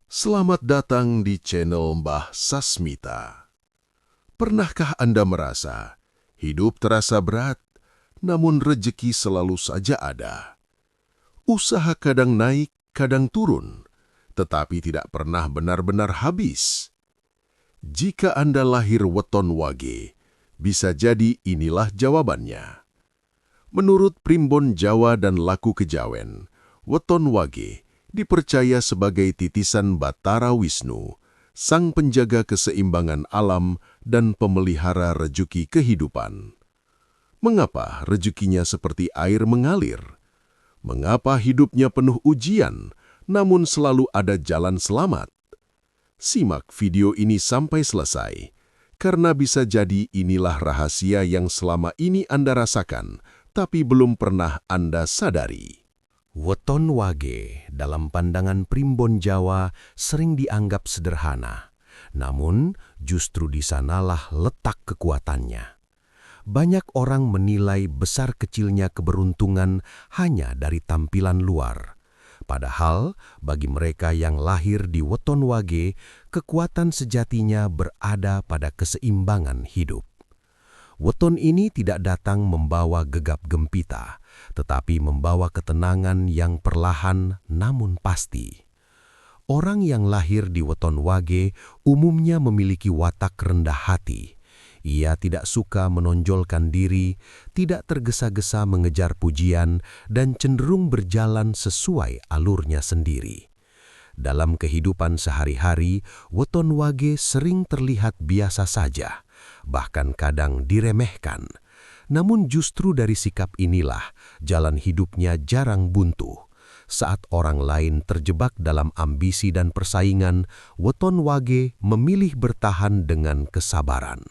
Selamat datang di channel Mbah Sasmita. Pernahkah Anda merasa hidup terasa berat, namun rejeki selalu saja ada? Usaha kadang naik, kadang turun, tetapi tidak pernah benar-benar habis. Jika Anda lahir weton wage, bisa jadi inilah jawabannya. Menurut Primbon Jawa dan Laku Kejawen, weton wage dipercaya sebagai titisan Batara Wisnu, sang penjaga keseimbangan alam dan pemelihara rejeki kehidupan. Mengapa rezekinya seperti air mengalir? Mengapa hidupnya penuh ujian, namun selalu ada jalan selamat? Simak video ini sampai selesai, karena bisa jadi inilah rahasia yang selama ini Anda rasakan, tapi belum pernah Anda sadari. Weton wage dalam pandangan Primbon Jawa sering dianggap sederhana, namun justru di sanalah letak kekuatannya. Banyak orang menilai besar kecilnya keberuntungan hanya dari tampilan luar. Padahal bagi mereka yang lahir di weton wage, kekuatan sejatinya berada pada keseimbangan hidup. Weton ini tidak datang membawa gegap gempita, tetapi membawa ketenangan yang perlahan namun pasti. Orang yang lahir di weton wage umumnya memiliki watak rendah hati. Ia tidak suka menonjolkan diri, tidak tergesa-gesa mengejar pujian, dan cenderung berjalan sesuai alurnya sendiri. Dalam kehidupan sehari-hari, weton wage sering terlihat biasa saja, bahkan kadang diremehkan. Namun justru dari sikap inilah jalan hidupnya jarang buntu. Saat orang lain terjebak dalam ambisi dan persaingan, weton wage memilih bertahan dengan kesabaran.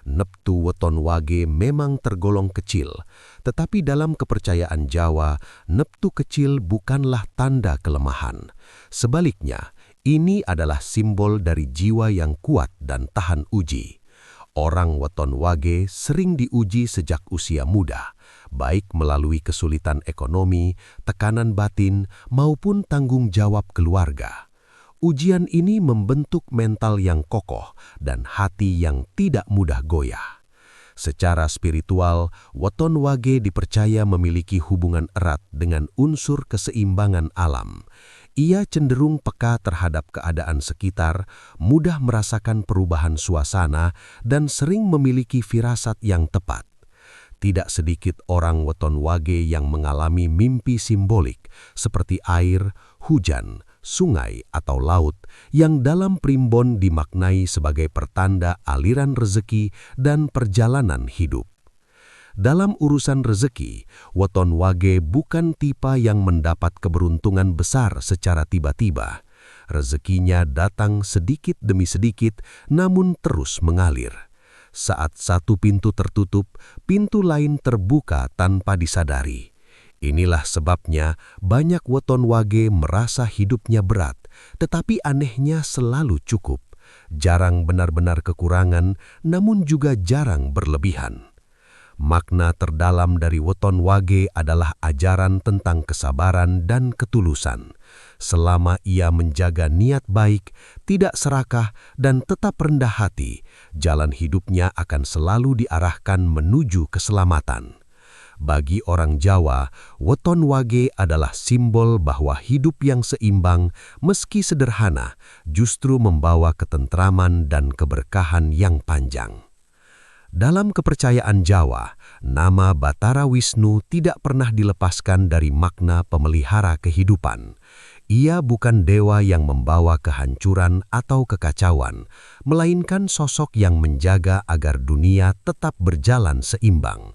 Neptu weton wage memang tergolong kecil, tetapi dalam kepercayaan Jawa, neptu kecil bukanlah tanda kelemahan. Sebaliknya, ini adalah simbol dari jiwa yang kuat dan tahan uji. Orang weton wage sering diuji sejak usia muda, baik melalui kesulitan ekonomi, tekanan batin, maupun tanggung jawab keluarga. Ujian ini membentuk mental yang kokoh dan hati yang tidak mudah goyah. Secara spiritual, weton wage dipercaya memiliki hubungan erat dengan unsur keseimbangan alam. Ia cenderung peka terhadap keadaan sekitar, mudah merasakan perubahan suasana, dan sering memiliki firasat yang tepat. Tidak sedikit orang weton wage yang mengalami mimpi simbolik seperti air, hujan, sungai, atau laut yang dalam primbon dimaknai sebagai pertanda aliran rezeki dan perjalanan hidup. Dalam urusan rezeki, weton wage bukan tipe yang mendapat keberuntungan besar secara tiba-tiba. Rezekinya datang sedikit demi sedikit, namun terus mengalir. Saat satu pintu tertutup, pintu lain terbuka tanpa disadari. Inilah sebabnya banyak weton wage merasa hidupnya berat, tetapi anehnya selalu cukup. Jarang benar-benar kekurangan, namun juga jarang berlebihan. Makna terdalam dari weton wage adalah ajaran tentang kesabaran dan ketulusan. Selama ia menjaga niat baik, tidak serakah, dan tetap rendah hati, jalan hidupnya akan selalu diarahkan menuju keselamatan. Bagi orang Jawa, weton wage adalah simbol bahwa hidup yang seimbang, meski sederhana, justru membawa ketentraman dan keberkahan yang panjang. Dalam kepercayaan Jawa, nama Batara Wisnu tidak pernah dilepaskan dari makna pemelihara kehidupan. Ia bukan dewa yang membawa kehancuran atau kekacauan, melainkan sosok yang menjaga agar dunia tetap berjalan seimbang.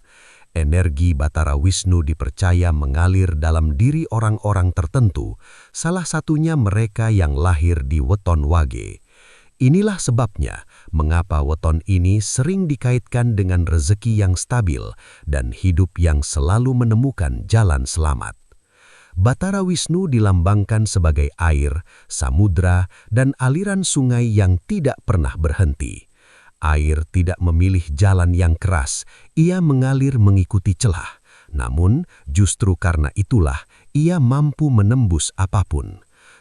Energi Batara Wisnu dipercaya mengalir dalam diri orang-orang tertentu, salah satunya mereka yang lahir di weton wage. Inilah sebabnya mengapa weton ini sering dikaitkan dengan rezeki yang stabil dan hidup yang selalu menemukan jalan selamat. Batara Wisnu dilambangkan sebagai air, samudra, dan aliran sungai yang tidak pernah berhenti. Air tidak memilih jalan yang keras, ia mengalir mengikuti celah. Namun, justru karena itulah ia mampu menembus apapun.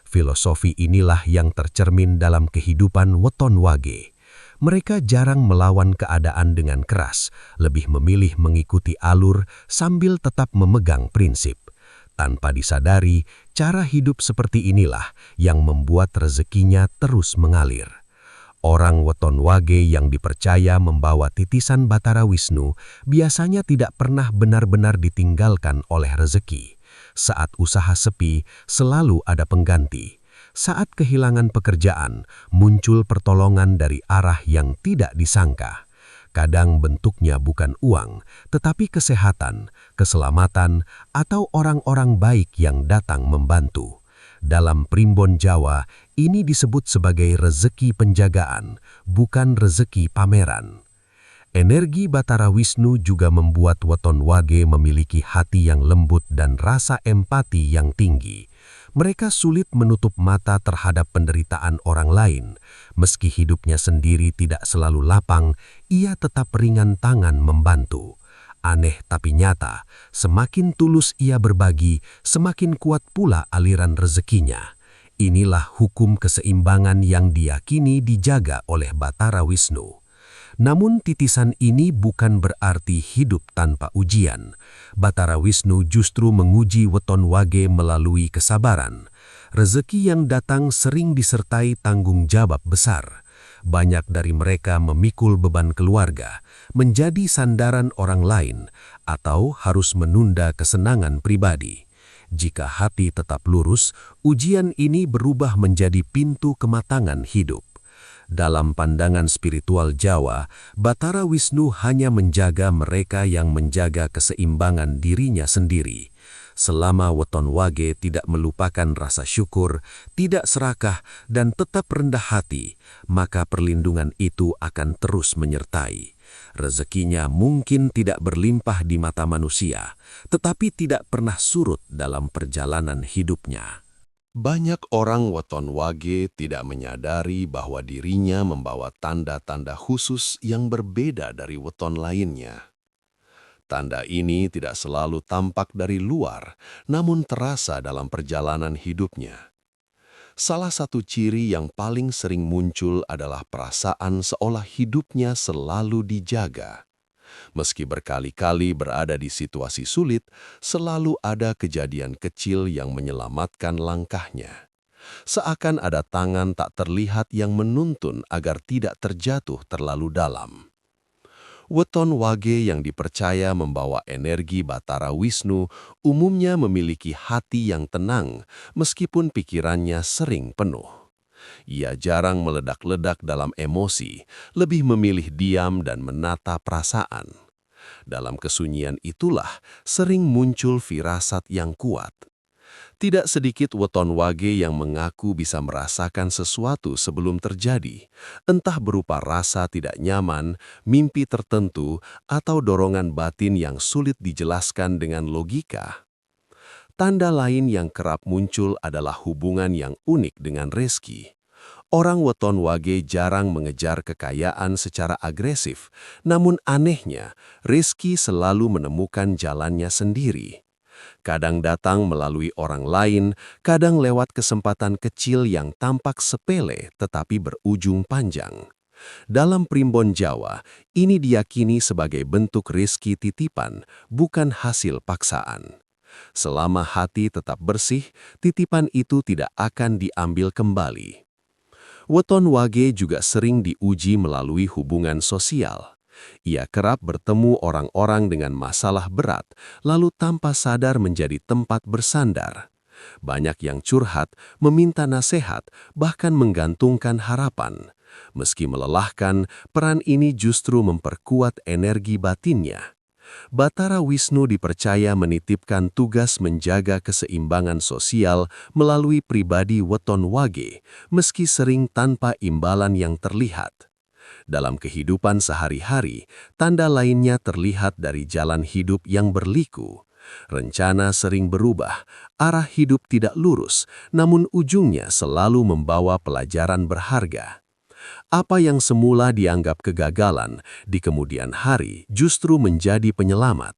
Filosofi inilah yang tercermin dalam kehidupan weton wage. Mereka jarang melawan keadaan dengan keras, lebih memilih mengikuti alur sambil tetap memegang prinsip. Tanpa disadari, cara hidup seperti inilah yang membuat rezekinya terus mengalir. Orang weton wage yang dipercaya membawa titisan Batara Wisnu biasanya tidak pernah benar-benar ditinggalkan oleh rezeki. Saat usaha sepi, selalu ada pengganti. Saat kehilangan pekerjaan, muncul pertolongan dari arah yang tidak disangka. Kadang bentuknya bukan uang, tetapi kesehatan, keselamatan, atau orang-orang baik yang datang membantu. Dalam primbon Jawa, ini disebut sebagai rezeki penjagaan, bukan rezeki pameran. Energi Batara Wisnu juga membuat weton wage memiliki hati yang lembut dan rasa empati yang tinggi. Mereka sulit menutup mata terhadap penderitaan orang lain. Meski hidupnya sendiri tidak selalu lapang, ia tetap ringan tangan membantu. Aneh tapi nyata, semakin tulus ia berbagi, semakin kuat pula aliran rezekinya. Inilah hukum keseimbangan yang diyakini dijaga oleh Batara Wisnu. Namun titisan ini bukan berarti hidup tanpa ujian. Batara Wisnu justru menguji weton wage melalui kesabaran. Rezeki yang datang sering disertai tanggung jawab besar. Banyak dari mereka memikul beban keluarga, menjadi sandaran orang lain, atau harus menunda kesenangan pribadi. Jika hati tetap lurus, ujian ini berubah menjadi pintu kematangan hidup. Dalam pandangan spiritual Jawa, Batara Wisnu hanya menjaga mereka yang menjaga keseimbangan dirinya sendiri. Selama weton wage tidak melupakan rasa syukur, tidak serakah, dan tetap rendah hati, maka perlindungan itu akan terus menyertai. Rezekinya mungkin tidak berlimpah di mata manusia, tetapi tidak pernah surut dalam perjalanan hidupnya. Banyak orang weton wage tidak menyadari bahwa dirinya membawa tanda-tanda khusus yang berbeda dari weton lainnya. Tanda ini tidak selalu tampak dari luar, namun terasa dalam perjalanan hidupnya. Salah satu ciri yang paling sering muncul adalah perasaan seolah hidupnya selalu dijaga. Meski berkali-kali berada di situasi sulit, selalu ada kejadian kecil yang menyelamatkan langkahnya. Seakan ada tangan tak terlihat yang menuntun agar tidak terjatuh terlalu dalam. Weton wage yang dipercaya membawa energi Batara Wisnu umumnya memiliki hati yang tenang meskipun pikirannya sering penuh. Ia jarang meledak-ledak dalam emosi, lebih memilih diam dan menata perasaan. Dalam kesunyian itulah sering muncul firasat yang kuat. Tidak sedikit weton wage yang mengaku bisa merasakan sesuatu sebelum terjadi, entah berupa rasa tidak nyaman, mimpi tertentu, atau dorongan batin yang sulit dijelaskan dengan logika. Tanda lain yang kerap muncul adalah hubungan yang unik dengan rezeki. Orang weton wage jarang mengejar kekayaan secara agresif, namun anehnya, rezeki selalu menemukan jalannya sendiri. Kadang datang melalui orang lain, kadang lewat kesempatan kecil yang tampak sepele tetapi berujung panjang. Dalam primbon Jawa, ini diyakini sebagai bentuk rezeki titipan, bukan hasil paksaan. Selama hati tetap bersih, titipan itu tidak akan diambil kembali. Weton wage juga sering diuji melalui hubungan sosial. Ia kerap bertemu orang-orang dengan masalah berat, lalu tanpa sadar menjadi tempat bersandar. Banyak yang curhat, meminta nasihat, bahkan menggantungkan harapan. Meski melelahkan, peran ini justru memperkuat energi batinnya. Batara Wisnu dipercaya menitipkan tugas menjaga keseimbangan sosial melalui pribadi weton wage, meski sering tanpa imbalan yang terlihat. Dalam kehidupan sehari-hari, tanda lainnya terlihat dari jalan hidup yang berliku. Rencana sering berubah, arah hidup tidak lurus, namun ujungnya selalu membawa pelajaran berharga. Apa yang semula dianggap kegagalan, di kemudian hari justru menjadi penyelamat.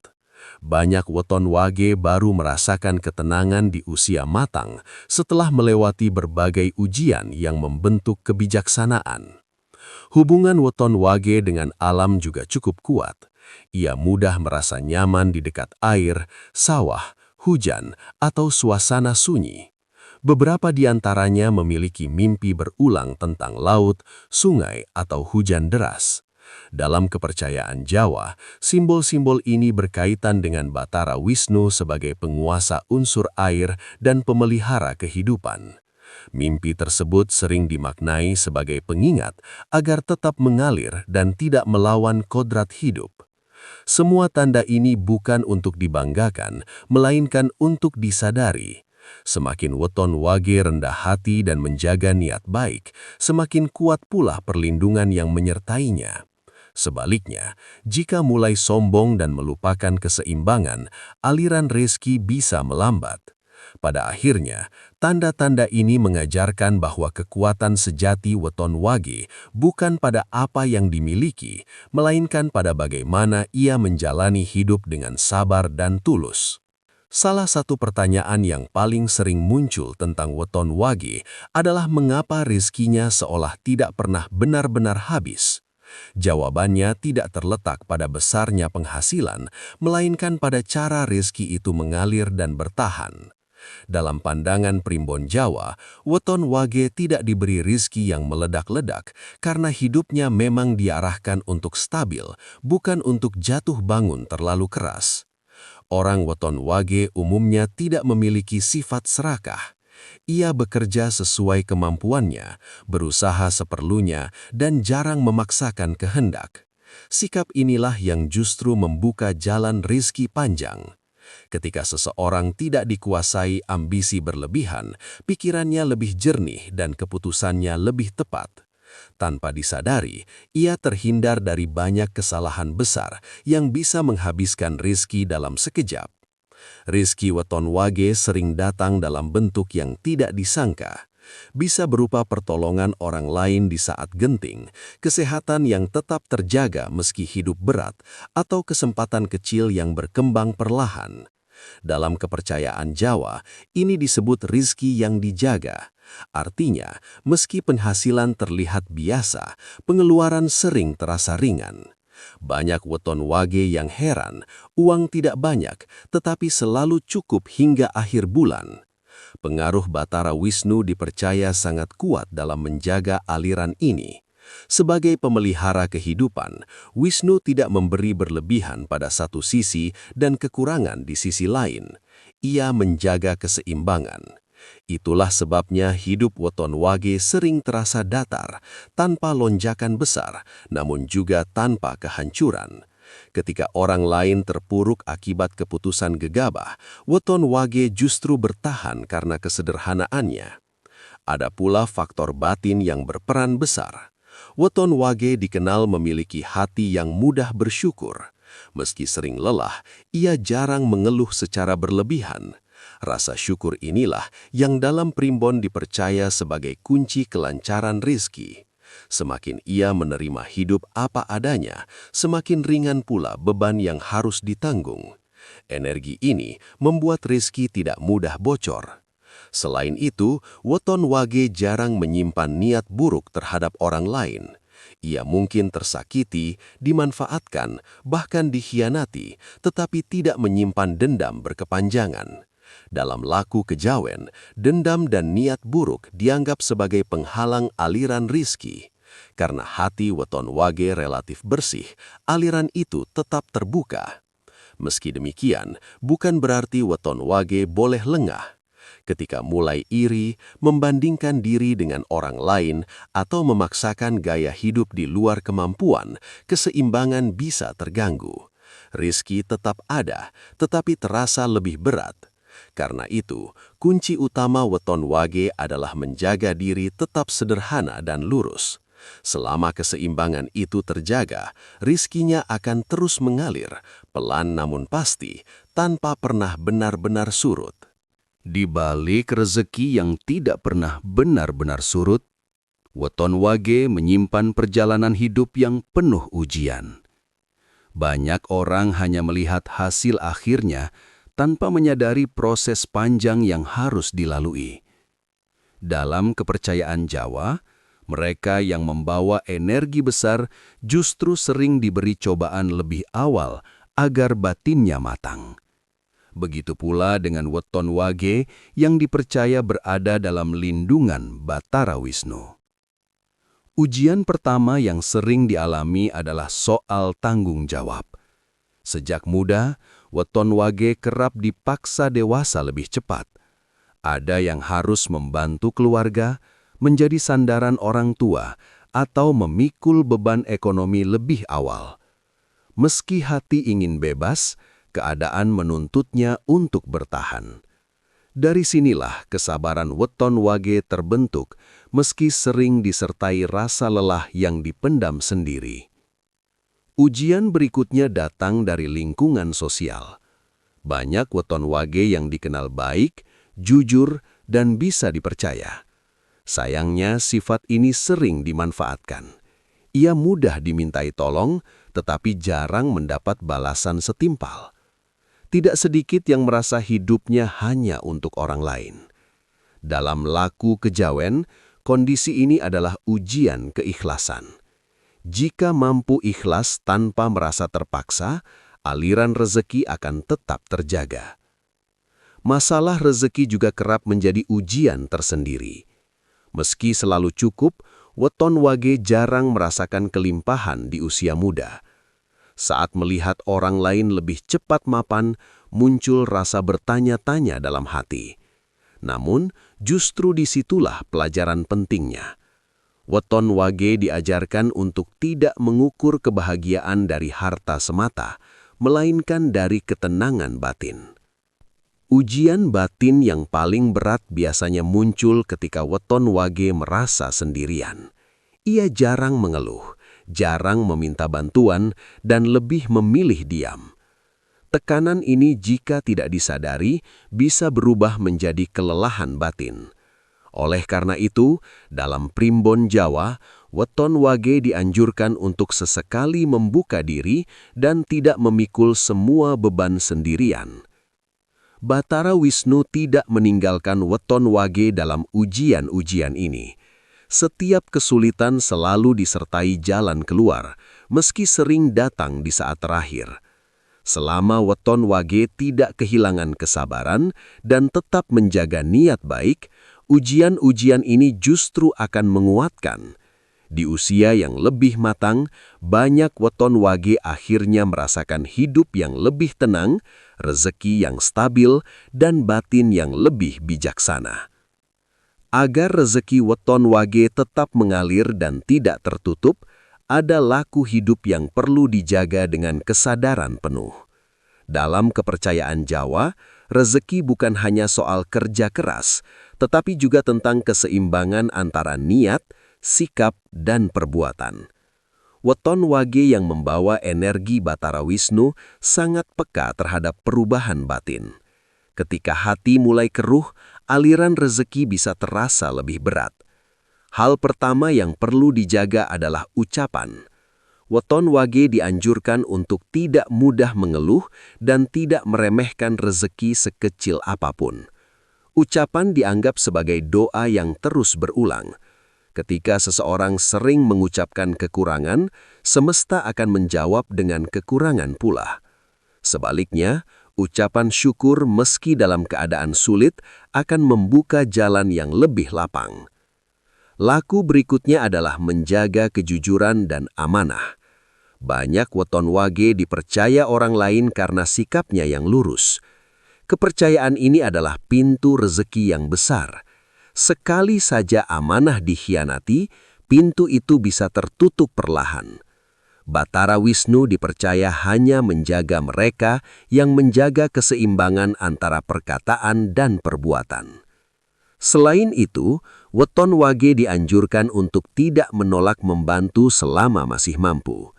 Banyak weton wage baru merasakan ketenangan di usia matang setelah melewati berbagai ujian yang membentuk kebijaksanaan. Hubungan weton wage dengan alam juga cukup kuat. Ia mudah merasa nyaman di dekat air, sawah, hujan, atau suasana sunyi. Beberapa di antaranya memiliki mimpi berulang tentang laut, sungai, atau hujan deras. Dalam kepercayaan Jawa, simbol-simbol ini berkaitan dengan Batara Wisnu sebagai penguasa unsur air dan pemelihara kehidupan. Mimpi tersebut sering dimaknai sebagai pengingat agar tetap mengalir dan tidak melawan kodrat hidup. Semua tanda ini bukan untuk dibanggakan, melainkan untuk disadari. Semakin weton wage rendah hati dan menjaga niat baik, semakin kuat pula perlindungan yang menyertainya. Sebaliknya, jika mulai sombong dan melupakan keseimbangan, aliran rezeki bisa melambat. Pada akhirnya, tanda-tanda ini mengajarkan bahwa kekuatan sejati weton wage bukan pada apa yang dimiliki, melainkan pada bagaimana ia menjalani hidup dengan sabar dan tulus. Salah satu pertanyaan yang paling sering muncul tentang weton wage adalah mengapa rezekinya seolah tidak pernah benar-benar habis. Jawabannya tidak terletak pada besarnya penghasilan, melainkan pada cara rezeki itu mengalir dan bertahan. Dalam pandangan primbon Jawa, weton wage tidak diberi rizki yang meledak-ledak karena hidupnya memang diarahkan untuk stabil, bukan untuk jatuh bangun terlalu keras. Orang weton wage umumnya tidak memiliki sifat serakah. Ia bekerja sesuai kemampuannya, berusaha seperlunya, dan jarang memaksakan kehendak. Sikap inilah yang justru membuka jalan rizki panjang. Ketika seseorang tidak dikuasai ambisi berlebihan, pikirannya lebih jernih dan keputusannya lebih tepat. Tanpa disadari, ia terhindar dari banyak kesalahan besar yang bisa menghabiskan rizki dalam sekejap. Rizki weton wage sering datang dalam bentuk yang tidak disangka. Bisa berupa pertolongan orang lain di saat genting, kesehatan yang tetap terjaga meski hidup berat, atau kesempatan kecil yang berkembang perlahan. Dalam kepercayaan Jawa, ini disebut rizki yang dijaga. Artinya, meski penghasilan terlihat biasa, pengeluaran sering terasa ringan. Banyak weton wage yang heran, uang tidak banyak, tetapi selalu cukup hingga akhir bulan. Pengaruh Batara Wisnu dipercaya sangat kuat dalam menjaga aliran ini. Sebagai pemelihara kehidupan, Wisnu tidak memberi berlebihan pada satu sisi dan kekurangan di sisi lain. Ia menjaga keseimbangan. Itulah sebabnya hidup weton wage sering terasa datar, tanpa lonjakan besar, namun juga tanpa kehancuran. Ketika orang lain terpuruk akibat keputusan gegabah, weton wage justru bertahan karena kesederhanaannya. Ada pula faktor batin yang berperan besar. Weton wage dikenal memiliki hati yang mudah bersyukur. Meski sering lelah, ia jarang mengeluh secara berlebihan. Rasa syukur inilah yang dalam primbon dipercaya sebagai kunci kelancaran rizki. Semakin ia menerima hidup apa adanya, semakin ringan pula beban yang harus ditanggung. Energi ini membuat rizki tidak mudah bocor. Selain itu, weton wage jarang menyimpan niat buruk terhadap orang lain. Ia mungkin tersakiti, dimanfaatkan, bahkan dikhianati, tetapi tidak menyimpan dendam berkepanjangan. Dalam laku kejawen, dendam dan niat buruk dianggap sebagai penghalang aliran rizki. Karena hati weton wage relatif bersih, aliran itu tetap terbuka. Meski demikian, bukan berarti weton wage boleh lengah. Ketika mulai iri, membandingkan diri dengan orang lain, atau memaksakan gaya hidup di luar kemampuan, keseimbangan bisa terganggu. Rizki tetap ada, tetapi terasa lebih berat. Karena itu, kunci utama weton wage adalah menjaga diri tetap sederhana dan lurus. Selama keseimbangan itu terjaga, rizkinya akan terus mengalir, pelan namun pasti, tanpa pernah benar-benar surut. Di balik rezeki yang tidak pernah benar-benar surut, weton wage menyimpan perjalanan hidup yang penuh ujian. Banyak orang hanya melihat hasil akhirnya tanpa menyadari proses panjang yang harus dilalui. Dalam kepercayaan Jawa, mereka yang membawa energi besar justru sering diberi cobaan lebih awal agar batinnya matang. Begitu pula dengan Weton Wage yang dipercaya berada dalam lindungan Batara Wisnu. Ujian pertama yang sering dialami adalah soal tanggung jawab. Sejak muda, Weton Wage kerap dipaksa dewasa lebih cepat. Ada yang harus membantu keluarga, menjadi sandaran orang tua, atau memikul beban ekonomi lebih awal. Meski hati ingin bebas, keadaan menuntutnya untuk bertahan. Dari sinilah kesabaran Weton Wage terbentuk, meski sering disertai rasa lelah yang dipendam sendiri. Ujian berikutnya datang dari lingkungan sosial. Banyak Weton Wage yang dikenal baik, jujur, dan bisa dipercaya. Sayangnya sifat ini sering dimanfaatkan. Ia mudah dimintai tolong, tetapi jarang mendapat balasan setimpal. Tidak sedikit yang merasa hidupnya hanya untuk orang lain. Dalam laku kejawen, kondisi ini adalah ujian keikhlasan. Jika mampu ikhlas tanpa merasa terpaksa, aliran rezeki akan tetap terjaga. Masalah rezeki juga kerap menjadi ujian tersendiri. Meski selalu cukup, Weton Wage jarang merasakan kelimpahan di usia muda. Saat melihat orang lain lebih cepat mapan, muncul rasa bertanya-tanya dalam hati. Namun, justru disitulah pelajaran pentingnya. Weton Wage diajarkan untuk tidak mengukur kebahagiaan dari harta semata, melainkan dari ketenangan batin. Ujian batin yang paling berat biasanya muncul ketika Weton Wage merasa sendirian. Ia jarang mengeluh, jarang meminta bantuan, dan lebih memilih diam. Tekanan ini jika tidak disadari bisa berubah menjadi kelelahan batin. Oleh karena itu, dalam primbon Jawa, Weton Wage dianjurkan untuk sesekali membuka diri dan tidak memikul semua beban sendirian. Batara Wisnu tidak meninggalkan Weton Wage dalam ujian-ujian ini. Setiap kesulitan selalu disertai jalan keluar, meski sering datang di saat terakhir. Selama Weton Wage tidak kehilangan kesabaran dan tetap menjaga niat baik, ujian-ujian ini justru akan menguatkan. Di usia yang lebih matang, banyak Weton Wage akhirnya merasakan hidup yang lebih tenang, rezeki yang stabil, dan batin yang lebih bijaksana. Agar rezeki Weton Wage tetap mengalir dan tidak tertutup, ada laku hidup yang perlu dijaga dengan kesadaran penuh. Dalam kepercayaan Jawa, rezeki bukan hanya soal kerja keras, tetapi juga tentang keseimbangan antara niat, sikap, dan perbuatan. Weton Wage yang membawa energi Batara Wisnu sangat peka terhadap perubahan batin. Ketika hati mulai keruh, aliran rezeki bisa terasa lebih berat. Hal pertama yang perlu dijaga adalah ucapan. Weton Wage dianjurkan untuk tidak mudah mengeluh dan tidak meremehkan rezeki sekecil apapun. Ucapan dianggap sebagai doa yang terus berulang. Ketika seseorang sering mengucapkan kekurangan, semesta akan menjawab dengan kekurangan pula. Sebaliknya, ucapan syukur meski dalam keadaan sulit akan membuka jalan yang lebih lapang. Laku berikutnya adalah menjaga kejujuran dan amanah. Banyak Weton Wage dipercaya orang lain karena sikapnya yang lurus. Kepercayaan ini adalah pintu rezeki yang besar. Sekali saja amanah dikhianati, pintu itu bisa tertutup perlahan. Batara Wisnu dipercaya hanya menjaga mereka yang menjaga keseimbangan antara perkataan dan perbuatan. Selain itu, Weton Wage dianjurkan untuk tidak menolak membantu selama masih mampu.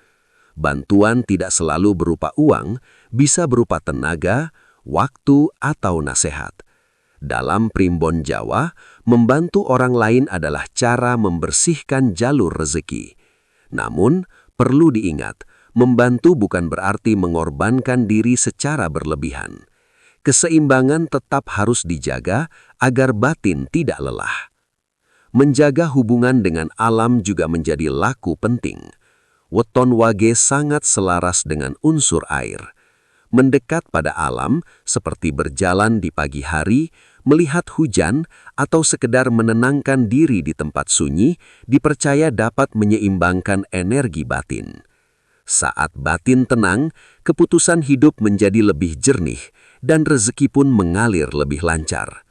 Bantuan tidak selalu berupa uang, bisa berupa tenaga, waktu, atau nasihat. Dalam primbon Jawa, membantu orang lain adalah cara membersihkan jalur rezeki. Namun, perlu diingat, Membantu bukan berarti mengorbankan diri secara berlebihan. Keseimbangan tetap harus dijaga agar batin tidak lelah. Menjaga hubungan dengan alam juga menjadi laku penting. Weton Wage sangat selaras dengan unsur air. Mendekat pada alam seperti berjalan di pagi hari, melihat hujan, atau sekedar menenangkan diri di tempat sunyi, dipercaya dapat menyeimbangkan energi batin. Saat batin tenang, keputusan hidup menjadi lebih jernih dan rezeki pun mengalir lebih lancar.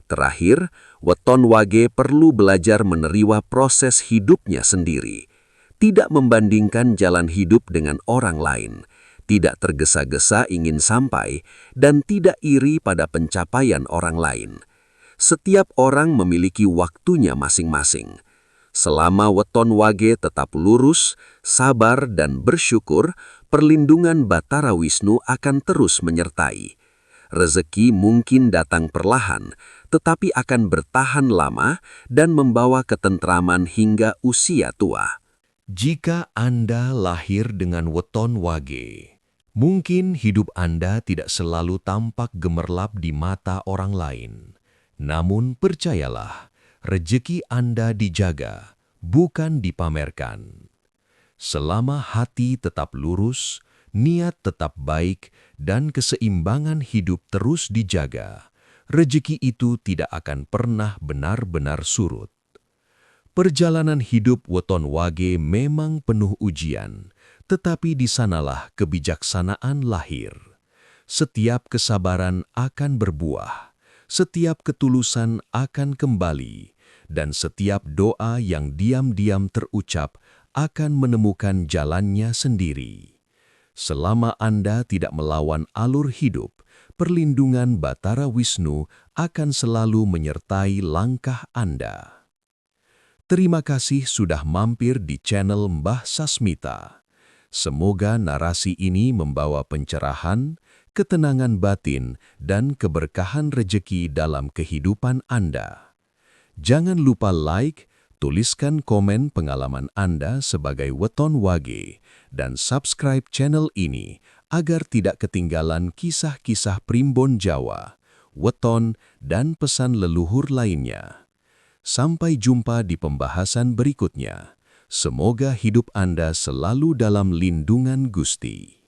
Terakhir, Weton Wage perlu belajar menerima proses hidupnya sendiri. Tidak membandingkan jalan hidup dengan orang lain, tidak tergesa-gesa ingin sampai, dan tidak iri pada pencapaian orang lain. Setiap orang memiliki waktunya masing-masing. Selama Weton Wage tetap lurus, sabar, dan bersyukur, perlindungan Batara Wisnu akan terus menyertai. Rezeki mungkin datang perlahan, tetapi akan bertahan lama dan membawa ketentraman hingga usia tua. Jika Anda lahir dengan Weton Wage, mungkin hidup Anda tidak selalu tampak gemerlap di mata orang lain. Namun percayalah, rezeki Anda dijaga, bukan dipamerkan. Selama hati tetap lurus, niat tetap baik, dan keseimbangan hidup terus dijaga, rezeki itu tidak akan pernah benar-benar surut. Perjalanan hidup Weton Wage memang penuh ujian, tetapi di sanalah kebijaksanaan lahir. Setiap kesabaran akan berbuah, setiap ketulusan akan kembali, dan setiap doa yang diam-diam terucap akan menemukan jalannya sendiri. Selama Anda tidak melawan alur hidup, perlindungan Batara Wisnu akan selalu menyertai langkah Anda. Terima kasih sudah mampir di channel Mbah Sasmita. Semoga narasi ini membawa pencerahan, ketenangan batin, dan keberkahan rezeki dalam kehidupan Anda. Jangan lupa like, tuliskan komen pengalaman Anda sebagai Weton Wage, dan subscribe channel ini agar tidak ketinggalan kisah-kisah Primbon Jawa, weton, dan pesan leluhur lainnya. Sampai jumpa di pembahasan berikutnya. Semoga hidup Anda selalu dalam lindungan Gusti.